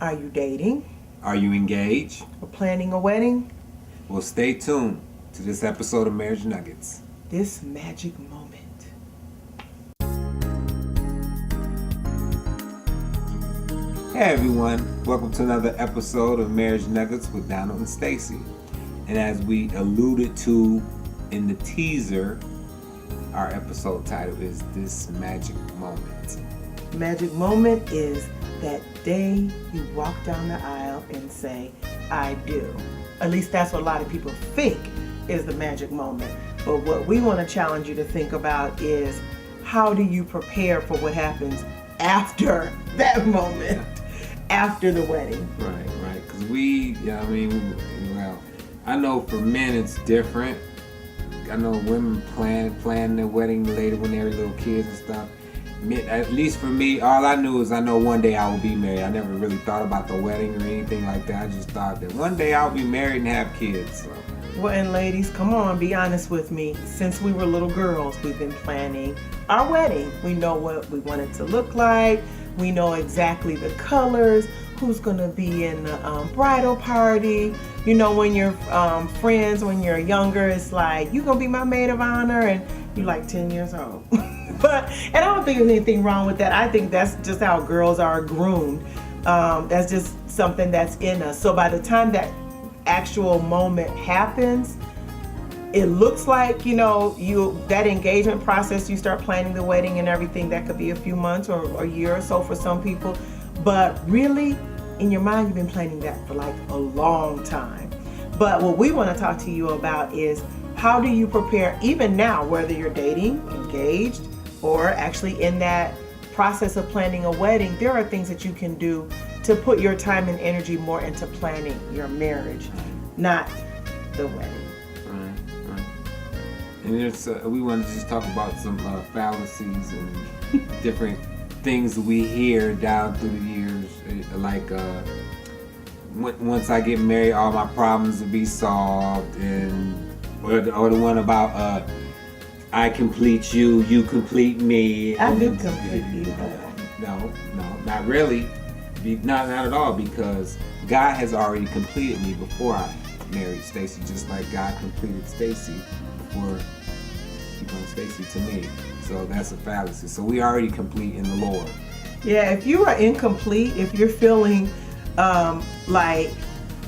Are you dating Are you engaged? or planning a wedding? Well, stay tuned to this episode of Marriage Nuggets. This magic moment. Hey everyone, welcome to another episode of Marriage Nuggets with Donald and Stacy. And as we alluded to in the teaser, our episode title is This Magic Moment. Magic moment is that day you walk down the aisle and say, I do. At least that's what a lot of people think is the magic moment. But what we want to challenge you to think about is, how do you prepare for what happens after that moment, after the wedding? Right. Because I know for men it's different. I know women plan their wedding later when they're little kids and stuff. At least for me, all I knew is I know one day I will be married. I never really thought about the wedding or anything like that. I just thought that one day I'll be married and have kids. So. Well, and ladies, come on, be honest with me. Since we were little girls, we've been planning our wedding. We know what we want it to look like. We know exactly the colors, who's going to be in the bridal party. You know, when you're friends, when you're younger, it's like, you're going to be my maid of honor, and you're like 10 years old. And I don't think there's anything wrong with that. I think that's just how girls are groomed. That's just something that's in us. So by the time that actual moment happens, it looks like, that engagement process, you start planning the wedding and everything, that could be a few months or a year or so for some people. But really, in your mind, you've been planning that for like a long time. But what we want to talk to you about is, how do you prepare even now, whether you're dating, engaged, or actually in that process of planning a wedding? There are things that you can do to put your time and energy more into planning your marriage, not the wedding. Right. And we want to just talk about some fallacies and different things we hear down through the years, like once I get married, all my problems will be solved, or the one about I complete you, you complete me. I do complete you. No, not really. Not at all, because God has already completed me before I married Stacy, just like God completed Stacy before he brought Stacy to me. So that's a fallacy. So we already complete in the Lord. Yeah, if you are incomplete, if you're feeling like,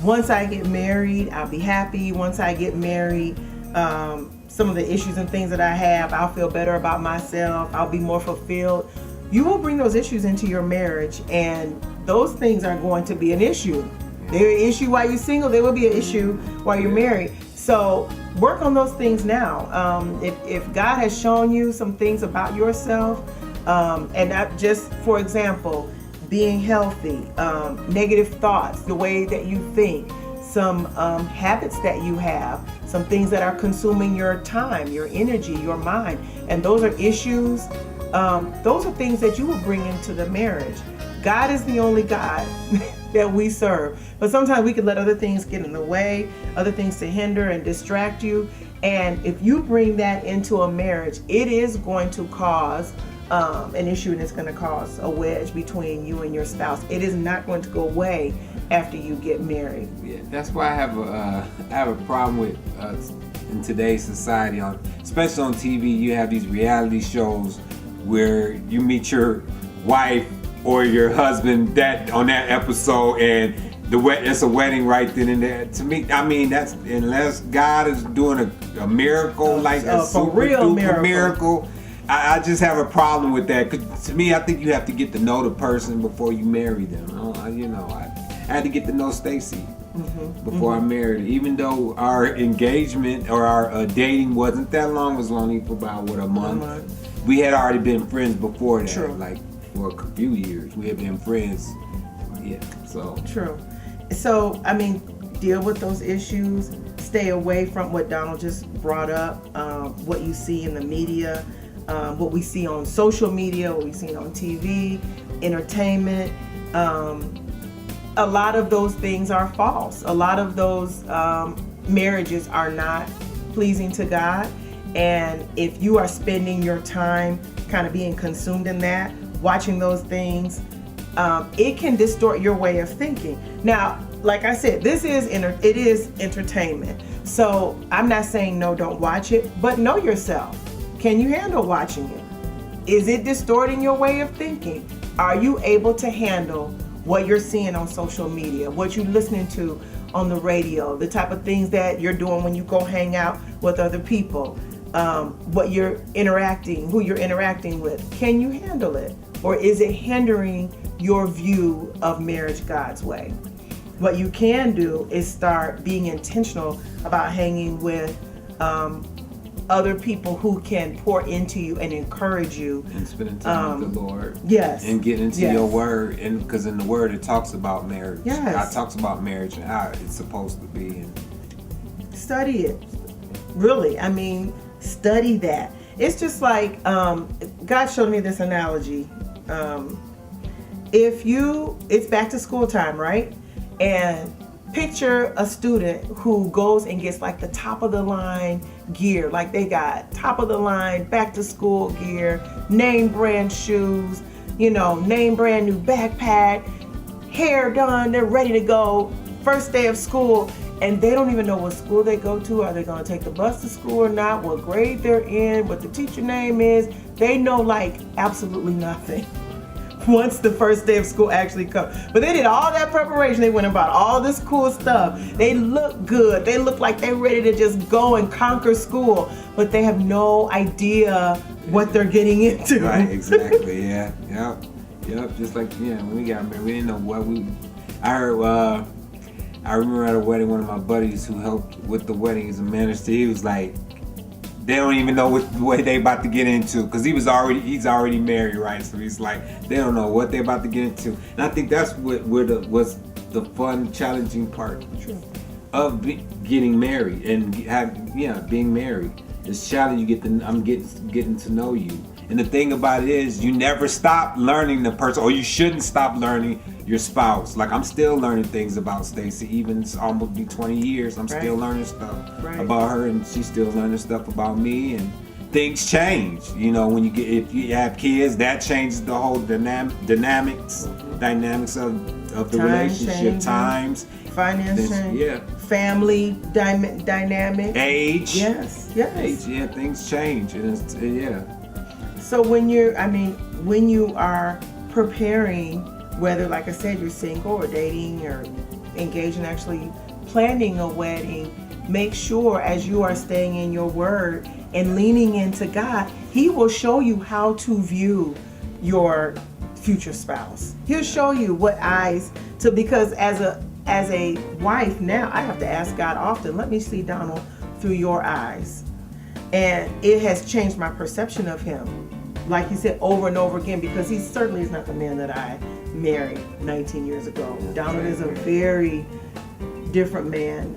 once I get married, I'll be happy. Once I get married, some of the issues and things that I have, I'll feel better about myself. I'll be more fulfilled. You will bring those issues into your marriage, and those things are going to be an issue. They're an issue while you're single. They will be an issue while you're married. So work on those things now. If God has shown you some things about yourself, and not just, for example, being healthy, negative thoughts, the way that you think, some habits that you have, some things that are consuming your time, your energy, your mind, and those are issues. Those are things that you will bring into the marriage. God is the only God that we serve. But sometimes we can let other things get in the way, other things to hinder and distract you. And if you bring that into a marriage, it is going to cause an issue, and it's going to cause a wedge between you and your spouse. It is not going to go away after you get married. Yeah, that's why I have a problem with in today's society, especially on TV. You have these reality shows where you meet your wife or your husband on that episode, and it's a wedding right then and there. To me, I mean, that's, unless God is doing a miracle, like a super real miracle. I just have a problem with that. 'Cause to me, I think you have to get to know the person before you marry them. I had to get to know Stacy before I married her. Even though our engagement or our dating wasn't that long, it was only for about a month. We had already been friends before that. True. Like for a few years, we had been friends. Yeah, so. True. So, I mean, deal with those issues. Stay away from what Donald just brought up, what you see in the media, what we see on social media, what we see on TV, entertainment. A lot of those things are false. A lot of those marriages are not pleasing to God. And if you are spending your time kind of being consumed in that, watching those things, it can distort your way of thinking. Now, like I said, it is entertainment. So I'm not saying no, don't watch it, but know yourself. Can you handle watching it? Is it distorting your way of thinking? Are you able to handle what you're seeing on social media, what you're listening to on the radio, the type of things that you're doing when you go hang out with other people, who you're interacting with? Can you handle it? Or is it hindering your view of marriage God's way? What you can do is start being intentional about hanging with other people who can pour into you and encourage you. And spending time with the Lord. Yes. And get into your word. And because in the word it talks about marriage. Yes. God talks about marriage and how it's supposed to be. And study it. Really. I mean, study that. It's just like, God showed me this analogy. It's back to school time, right? And picture a student who goes and gets like the top of the line gear, like they got top of the line back to school gear, name brand shoes, name brand new backpack, hair done, they're ready to go, first day of school, and they don't even know what school they go to. Are they going to take the bus to school or not? What grade they're in, what the teacher name is. They know like absolutely nothing once the first day of school actually comes. But they did all that preparation. They went about all this cool stuff. They look good. They look like they're ready to just go and conquer school, but they have no idea what they're getting into. Right, exactly, yeah. Yep, just like, when we got married, we didn't know what I remember at a wedding, one of my buddies who helped with the wedding as a minister, he was like, they don't even know what they about to get into, because he's already married, right? So he's like, they don't know what they're about to get into. And I think that's was the fun, challenging part of getting married and being married. It's challenging. I'm getting to know you. And the thing about it is, you never stop learning the person, or you shouldn't stop learning your spouse. Like, I'm still learning things about Stacy, even it's almost be 20 years. I'm still learning stuff about her, and she's still learning stuff about me. And things change. When if you have kids, that changes the whole dynamics of the relationship. Changing, times, finance, family dynamic, age. Yes. Age. Things change, and it's. So when you are preparing, whether, like I said, you're single or dating or engaged and actually planning a wedding, make sure as you are staying in your word and leaning into God, He will show you how to view your future spouse. He'll show you what eyes to, because as a wife now, I have to ask God often, let me see Donald through your eyes. And it has changed my perception of him, like you said, over and over again, because he certainly is not the man that I married 19 years ago. Donald is a very different man,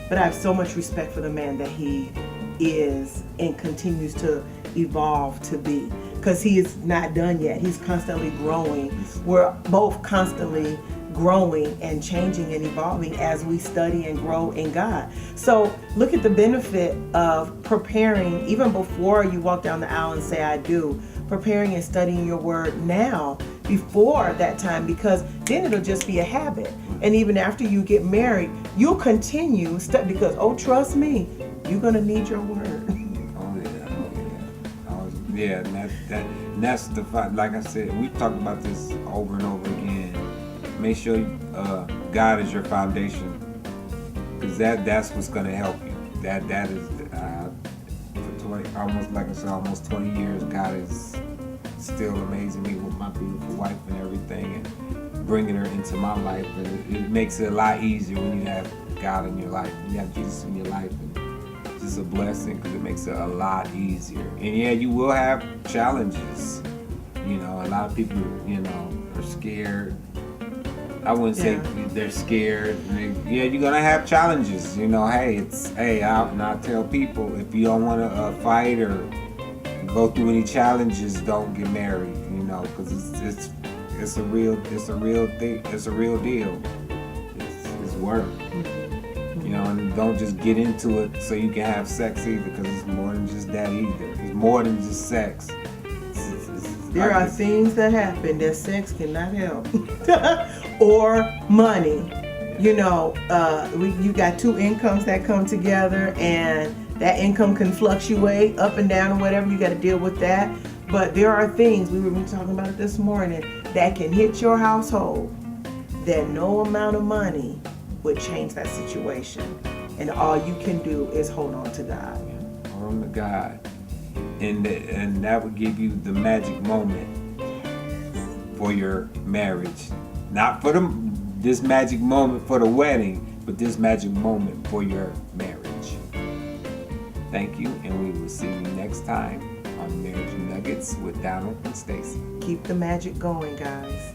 but I have so much respect for the man that he is and continues to evolve to be, because he is not done yet. He's constantly growing. We're both constantly growing and changing and evolving as we study and grow in God. So look at the benefit of preparing even before you walk down the aisle and say I do, preparing and studying your word now before that time, because then it'll just be a habit. And even after you get married, you'll continue because trust me, you're gonna need your word. And that's the fact. Like I said, we've talked about this over and over again. Make sure God is your foundation, because that's what's going to help you. That is for 20, almost like I said, almost 20 years. God is still amazing me with my beautiful wife and everything, and bringing her into my life. And it makes it a lot easier when you have God in your life, when you have Jesus in your life. And it's just a blessing, because it makes it a lot easier. And you will have challenges. A lot of people, are scared. I wouldn't say they're scared. You're gonna have challenges. I tell people, if you don't want to fight or go through any challenges, don't get married. Because it's a real thing. It's a real deal. It's work. And don't just get into it so you can have sex either, because it's more than just that either. It's more than just sex. There are things that happen that sex cannot help, or money. You know, you got two incomes that come together, and that income can fluctuate up and down or whatever. You got to deal with that. But there are things, we were talking about it this morning, that can hit your household that no amount of money would change that situation. And all you can do is hold on to God. Hold on to God. And that would give you the magic moment for your marriage. Not for this magic moment for the wedding, but this magic moment for your marriage. Thank you, and we will see you next time on Marriage Nuggets with Donald and Stacy. Keep the magic going, guys.